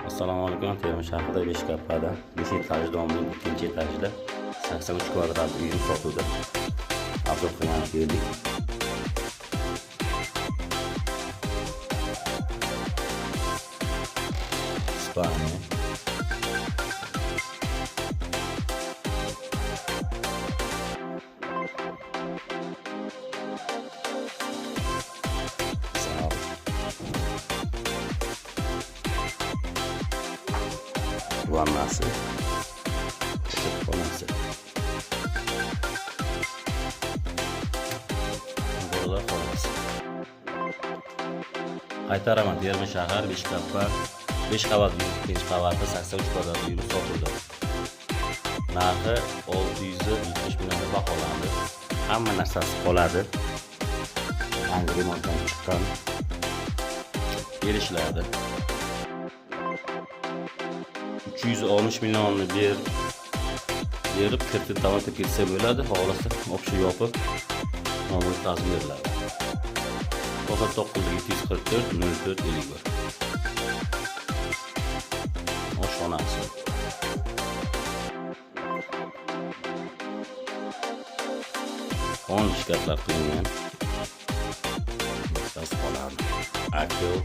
Assalomu alaykum. Termiz shahrida Beshkappada 5 etaj domining 2-etajda 83 kvadrat uyim sotuvda. Arzon qilgan keldik. Ispaniya. Vannasi, xonasi. Burada xonasi. Qaytaraman, Termiz shahar Beshkapa 5 qavat uy, 2 qavatda 83 kvadrat uy sotuvda. Narxi 670 millionga baholandi. Hamma narsasi qoladi. Yangi remontdan chiqqan. Berishlardi. 360 millionni berib kiritib davom etib ketsa bo'ladi. Xohlasa o'sha yopib nomini tazmin beriladi. 94744 0451. Oshxonasi. On shkaflar qilingan. Bittasi qoladi. Akil.